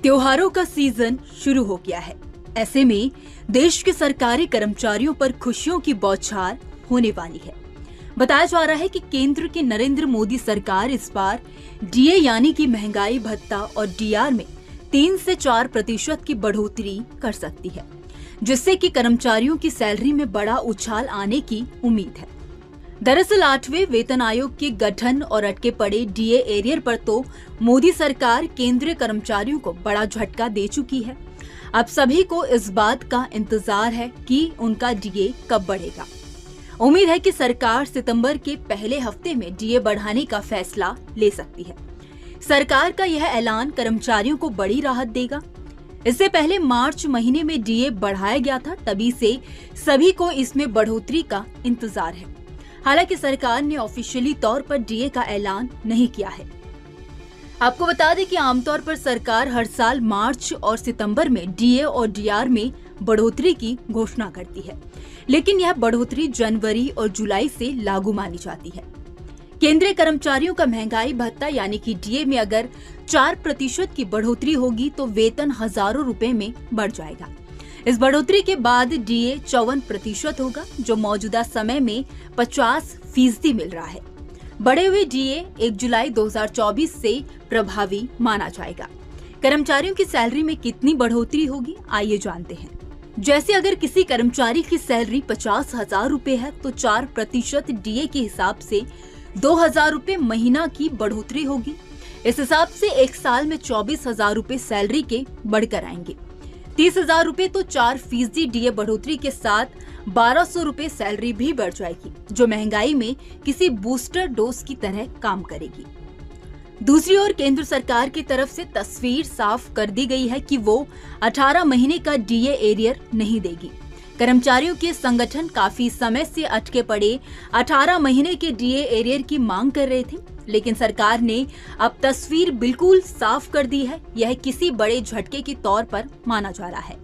त्योहारों का सीजन शुरू हो गया है। ऐसे में देश के सरकारी कर्मचारियों पर खुशियों की बौछार होने वाली है। बताया जा रहा है कि केंद्र की नरेंद्र मोदी सरकार इस बार डीए यानी कि महंगाई भत्ता और डीआर में 3 से 4% की बढ़ोतरी कर सकती है, जिससे कि कर्मचारियों की सैलरी में बड़ा उछाल आने की उम्मीद है। दरअसल 8वें वेतन आयोग के गठन और अटके पड़े डीए एरियर पर तो मोदी सरकार केंद्रीय कर्मचारियों को बड़ा झटका दे चुकी है। अब सभी को इस बात का इंतजार है कि उनका डीए कब बढ़ेगा। उम्मीद है कि सरकार सितंबर के पहले हफ्ते में डीए बढ़ाने का फैसला ले सकती है। सरकार का यह ऐलान कर्मचारियों को बड़ी राहत देगा। इससे पहले मार्च महीने में डीए बढ़ाया गया था, तभी से सभी को इसमें बढ़ोतरी का इंतजार है। हालांकि सरकार ने ऑफिशियली तौर पर डीए का ऐलान नहीं किया है। आपको बता दें कि आमतौर पर सरकार हर साल मार्च और सितंबर में डीए और डीआर में बढ़ोतरी की घोषणा करती है, लेकिन यह बढ़ोतरी जनवरी और जुलाई से लागू मानी जाती है। केंद्रीय कर्मचारियों का महंगाई भत्ता यानी कि डीए में अगर 4% की बढ़ोतरी होगी तो वेतन हजारों रुपए में बढ़ जाएगा। इस बढ़ोतरी के बाद डीए 54% होगा, जो मौजूदा समय में 50% मिल रहा है। बढ़े हुए डीए 1 जुलाई 2024 से प्रभावी माना जाएगा। कर्मचारियों की सैलरी में कितनी बढ़ोतरी होगी, आइए जानते हैं। जैसे अगर किसी कर्मचारी की सैलरी 50,000 रुपए है तो 4% डीए के हिसाब से 2,000 रुपए महीना की बढ़ोतरी होगी। इस हिसाब से एक साल में 24,000 रुपए सैलरी के बढ़कर आएंगे। 30,000 रुपए तो 4% डीए बढ़ोतरी के साथ 1,200 रुपए सैलरी भी बढ़ जाएगी, जो महंगाई में किसी बूस्टर डोज की तरह काम करेगी। दूसरी ओर केंद्र सरकार की तरफ से तस्वीर साफ कर दी गई है कि वो 18 महीने का डीए एरियर नहीं देगी। कर्मचारियों के संगठन काफी समय से अटके पड़े 18 महीने के डीए एरियर की मांग कर रहे थे, लेकिन सरकार ने अब तस्वीर बिल्कुल साफ कर दी है। यह किसी बड़े झटके के तौर पर माना जा रहा है।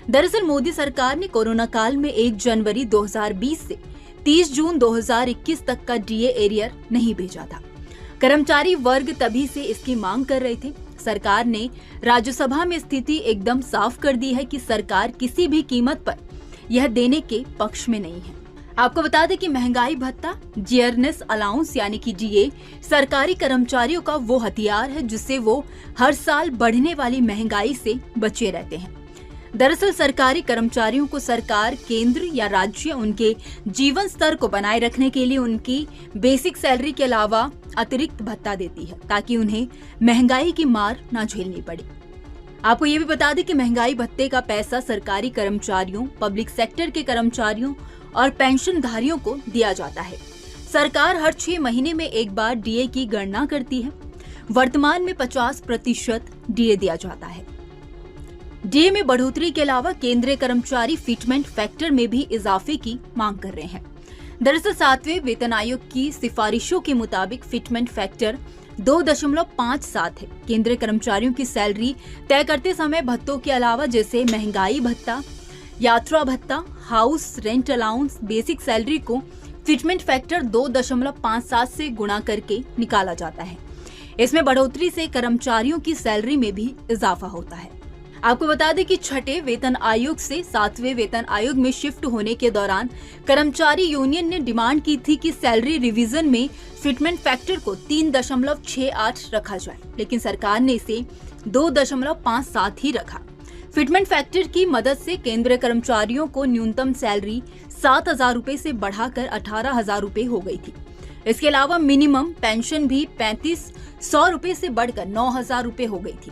दरअसल मोदी सरकार ने कोरोना काल में 1 जनवरी 2020 से 30 जून 2021 तक का डीए एरियर नहीं भेजा था। कर्मचारी वर्ग तभी से इसकी मांग कर रहे थे। सरकार ने राज्यसभा में स्थिति एकदम साफ कर दी है कि सरकार किसी भी कीमत पर यह देने के पक्ष में नहीं है। आपको बता दें कि महंगाई भत्ता डियरनेस अलाउंस यानी कि डीए सरकारी कर्मचारियों का वो हथियार है जिससे वो हर साल बढ़ने वाली महंगाई से बचे रहते हैं। दरअसल सरकारी कर्मचारियों को सरकार, केंद्र या राज्य उनके जीवन स्तर को बनाए रखने के लिए उनकी बेसिक सैलरी के अलावा अतिरिक्त भत्ता देती है, ताकि उन्हें महंगाई की मार न झेलनी पड़े। आपको ये भी बता दें कि महंगाई भत्ते का पैसा सरकारी कर्मचारियों, पब्लिक सेक्टर के कर्मचारियों और पेंशनधारियों को दिया जाता है। सरकार हर 6 महीने में एक बार डीए की गणना करती है। वर्तमान में 50% डीए दिया जाता है। डीए में बढ़ोतरी के अलावा केंद्रीय कर्मचारी फिटमेंट फैक्टर में भी इजाफे की मांग कर रहे हैं। दरअसल 7वें वेतन आयोग की सिफारिशों के मुताबिक फिटमेंट फैक्टर 2.57 है। केंद्रीय कर्मचारियों की सैलरी तय करते समय भत्तों के अलावा जैसे महंगाई भत्ता, यात्रा भत्ता, house rent allowance, basic salary को फिटमेंट फैक्टर 2.57 से गुणा करके निकाला जाता है। इसमें बढ़ोतरी से कर्मचारियों की सैलरी में भी इजाफा होता है। आपको बता दें कि 6ठे वेतन आयोग से 7वें वेतन आयोग में शिफ्ट होने के दौरान कर्मचारी यूनियन ने डिमांड की थी कि सैलरी रिवीजन में फिटमेंट फैक्टर को 3.68 रखा जाए, लेकिन सरकार ने इसे 2.57 ही रखा। फिटमेंट फैक्टर की मदद से केंद्रीय कर्मचारियों को न्यूनतम सैलरी 7,000 रुपए से बढ़ाकर 18,000 रुपए हो गई थी। इसके अलावा मिनिमम पेंशन भी 3,500 रुपए से बढ़कर 9,000 रुपए हो गई थी।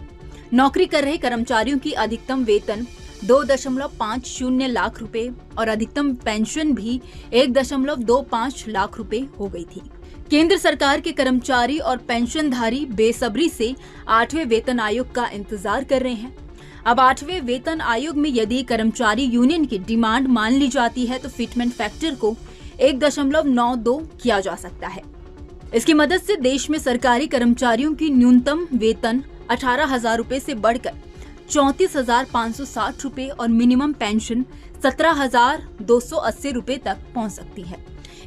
नौकरी कर रहे कर्मचारियों की अधिकतम वेतन 2.50 लाख रुपए और अधिकतम पेंशन भी 1.25 लाख रुपए हो गई थी। केंद्र सरकार के कर्मचारी और पेंशनधारी बेसब्री से 8वें वेतन आयोग का इंतजार कर रहे हैं। अब 8वें वेतन आयोग में यदि कर्मचारी यूनियन की डिमांड मान ली जाती है तो फिटमेंट फैक्टर को 1.92 किया जा सकता है। इसकी मदद से देश में सरकारी कर्मचारियों की न्यूनतम वेतन 18,000 रुपए से बढ़कर 34,560 रुपए और मिनिमम पेंशन 17,280 रुपए तक पहुंच सकती है।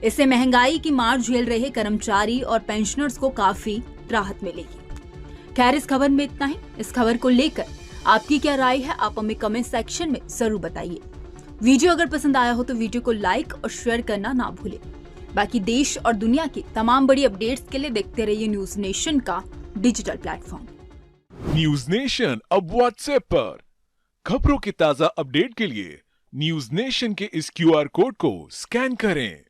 इससे महंगाई की मार झेल रहे कर्मचारी और पेंशनर्स को काफी राहत मिलेगी। खैर, इस खबर में इतना ही। इस खबर को लेकर आपकी क्या राय है, आप हमें कमेंट सेक्शन में जरूर बताइए। वीडियो अगर पसंद आया हो तो वीडियो को लाइक और शेयर करना ना भूलें। बाकी देश और दुनिया की तमाम बड़ी अपडेट्स के लिए देखते रहिए न्यूज नेशन का डिजिटल प्लेटफॉर्म। न्यूज नेशन अब व्हाट्सएप पर खबरों की ताजा अपडेट के लिए न्यूज नेशन के इस QR कोड को स्कैन करें।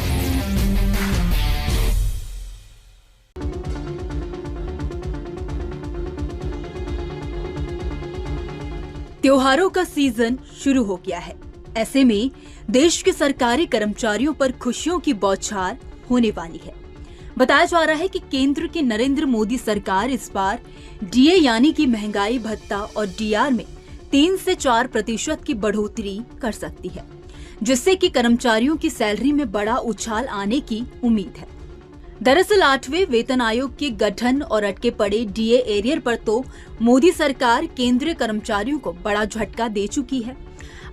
त्योहारों का सीजन शुरू हो गया है। ऐसे में देश के सरकारी कर्मचारियों पर खुशियों की बौछार होने वाली है। बताया जा रहा है कि केंद्र की नरेंद्र मोदी सरकार इस बार डीए यानी कि महंगाई भत्ता और डीआर में 3 से 4% की बढ़ोतरी कर सकती है, जिससे कि कर्मचारियों की सैलरी में बड़ा उछाल आने की उम्मीद है। दरअसल 8वें वेतन आयोग के गठन और अटके पड़े डीए एरियर पर तो मोदी सरकार केंद्रीय कर्मचारियों को बड़ा झटका दे चुकी है।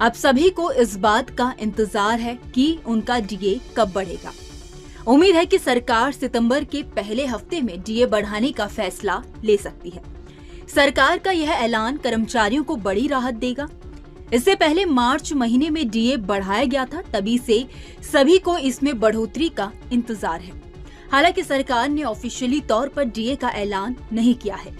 अब सभी को इस बात का इंतजार है कि उनका डीए कब बढ़ेगा। उम्मीद है कि सरकार सितंबर के पहले हफ्ते में डीए बढ़ाने का फैसला ले सकती है। सरकार का यह ऐलान कर्मचारियों को बड़ी राहत देगा। इससे पहले मार्च महीने में डीए बढ़ाया गया था, तभी से सभी को इसमें बढ़ोतरी का इंतजार है। हालांकि सरकार ने ऑफिशियली तौर पर डीए का ऐलान नहीं किया है।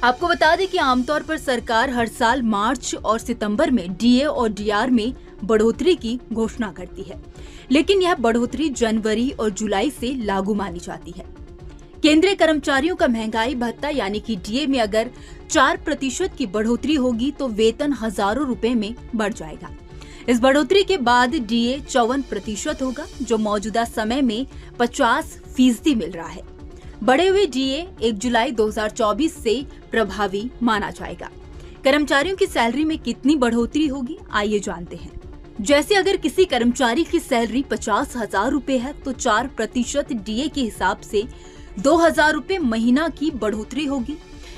आपको बता दें कि आमतौर पर सरकार हर साल मार्च और सितंबर में डीए और डीआर में बढ़ोतरी की घोषणा करती है, लेकिन यह बढ़ोतरी जनवरी और जुलाई से लागू मानी जाती है। केंद्रीय कर्मचारियों का महंगाई भत्ता यानी कि डीए में अगर 4% की बढ़ोतरी होगी तो वेतन हजारों रुपए में बढ़ जाएगा। इस बढ़ोतरी के बाद डीए 54% होगा, जो मौजूदा समय में 50% मिल रहा है। बढ़े हुए डीए 1 जुलाई 2024 से प्रभावी माना जाएगा। कर्मचारियों की सैलरी में कितनी बढ़ोतरी होगी, आइए जानते हैं। जैसे अगर किसी कर्मचारी की सैलरी 50,000 रुपए है तो 4% डीए के हिसाब से 2,000 रुपए महीना की बढ़ोतरी होगी।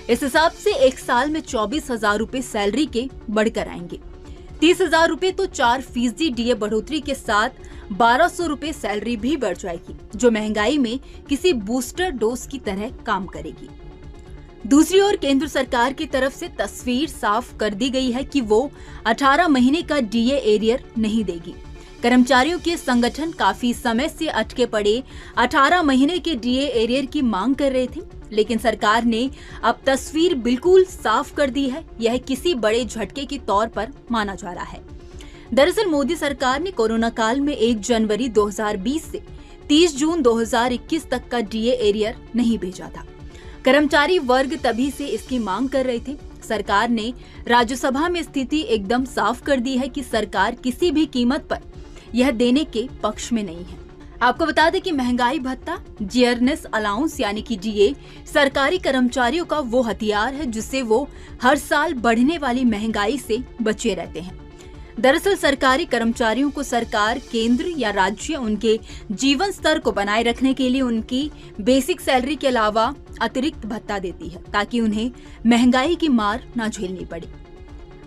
इस हिसाब से एक साल में 24,000 रुपए सैलरी के बढ़कर आएंगे। 30,000 रुपए तो 4% डीए बढ़ोतरी के साथ 1,200 रुपए सैलरी भी बढ़ जाएगी, जो महंगाई में किसी बूस्टर डोज की तरह काम करेगी। दूसरी ओर केंद्र सरकार की तरफ से तस्वीर साफ कर दी गई है कि वो 18 महीने का डीए एरियर नहीं देगी। कर्मचारियों के संगठन काफी समय से अटके पड़े 18 महीने के डीए एरियर की मांग कर रहे थे, लेकिन सरकार ने अब तस्वीर बिल्कुल साफ कर दी है। यह किसी बड़े झटके के तौर पर माना जा रहा है। दरअसल मोदी सरकार ने कोरोना काल में 1 जनवरी 2020 से 30 जून 2021 तक का डीए एरियर नहीं भेजा था। कर्मचारी वर्ग तभी से इसकी मांग कर रहे थे। सरकार ने राज्यसभा में स्थिति एकदम साफ कर दी है कि सरकार किसी भी कीमत पर यह देने के पक्ष में नहीं है। आपको बता दें कि महंगाई भत्ता जियरनेस अलाउंस यानी कि डीए सरकारी कर्मचारियों का वो हथियार है जिससे वो हर साल बढ़ने वाली महंगाई से बचे रहते हैं। दरअसल सरकारी कर्मचारियों को सरकार, केंद्र या राज्य उनके जीवन स्तर को बनाए रखने के लिए उनकी बेसिक सैलरी के अलावा अतिरिक्त भत्ता देती है, ताकि उन्हें महंगाई की मार न झेलनी पड़े।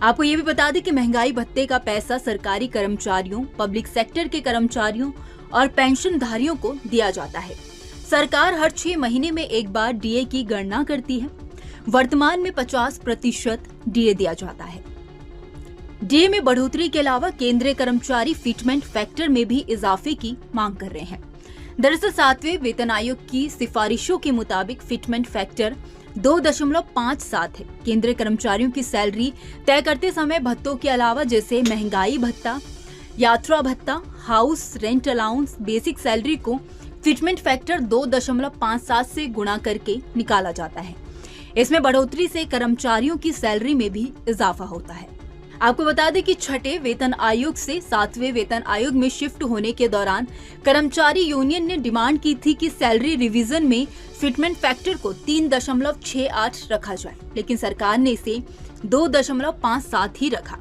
आपको ये भी बता दें कि महंगाई भत्ते का पैसा सरकारी कर्मचारियों, पब्लिक सेक्टर के कर्मचारियों और पेंशनधारियों को दिया जाता है। सरकार हर 6 महीने में एक बार डीए की गणना करती है। वर्तमान में 50% डीए दिया जाता है। डीए में बढ़ोतरी के अलावा केंद्रीय कर्मचारी फिटमेंट फैक्टर में भी इजाफे की मांग कर रहे हैं। दरअसल 7वें वेतन आयोग की सिफारिशों के मुताबिक फिटमेंट फैक्टर 2.57 है। केंद्रीय कर्मचारियों की सैलरी तय करते समय भत्तों के अलावा जैसे महंगाई भत्ता, यात्रा भत्ता, house rent allowance, basic salary को फिटमेंट फैक्टर 2.57 से गुणा करके निकाला जाता है। इसमें बढ़ोतरी से कर्मचारियों की सैलरी में भी इजाफा होता है। आपको बता दें कि 6ठे वेतन आयोग से 7वें वेतन आयोग में शिफ्ट होने के दौरान कर्मचारी यूनियन ने डिमांड की थी कि सैलरी रिवीजन में फिटमेंट फैक्टर को 3.68 रखा जाए, लेकिन सरकार ने इसे 2.57 ही रखा।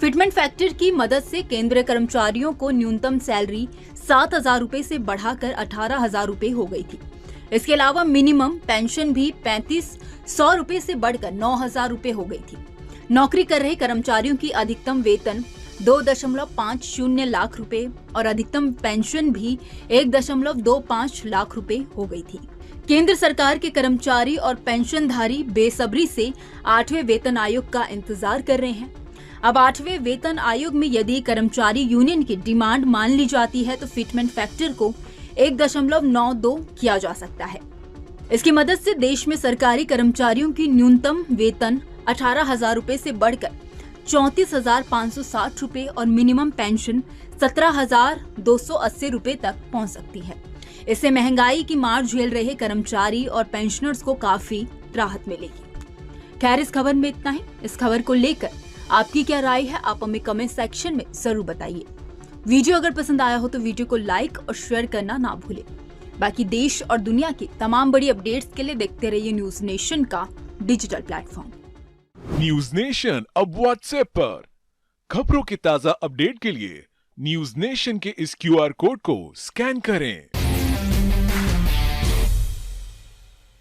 फिटमेंट फैक्टर की मदद से केंद्रीय कर्मचारियों को न्यूनतम सैलरी 7,000 रुपए से बढ़ाकर 18,000 रुपए हो गई थी। इसके अलावा मिनिमम पेंशन भी 3,500 रुपए से बढ़कर 9,000 रुपए हो गई थी। नौकरी कर रहे कर्मचारियों की अधिकतम वेतन 2.50 लाख रुपए और अधिकतम पेंशन भी 1.25 लाख रुपए हो गई थी। केंद्र सरकार के कर्मचारी और पेंशनधारी बेसब्री से 8वें वेतन आयोग का इंतजार कर रहे हैं। अब 8वें वेतन आयोग में यदि कर्मचारी यूनियन की डिमांड मान ली जाती है तो फिटमेंट फैक्टर को 1.92 किया जा सकता है। इसकी मदद से देश में सरकारी कर्मचारियों की न्यूनतम वेतन 18,000 रुपए से बढ़कर 34,560 रुपए और मिनिमम पेंशन 17,280 रुपए तक पहुंच सकती है। इससे महंगाई की मार झेल रहे कर्मचारी और पेंशनर्स को काफी राहत मिलेगी। खैर, इस खबर में इतना ही। इस खबर को लेकर आपकी क्या राय है, आप हमें कमेंट सेक्शन में जरूर बताइए। वीडियो अगर पसंद आया हो तो वीडियो को लाइक और शेयर करना ना भूलें। बाकी देश और दुनिया की तमाम बड़ी अपडेट्स के लिए देखते रहिए न्यूज नेशन का डिजिटल प्लेटफॉर्म। न्यूज नेशन अब व्हाट्सएप पर। खबरों की ताजा अपडेट के लिए न्यूज नेशन के इस QR कोड को स्कैन करें।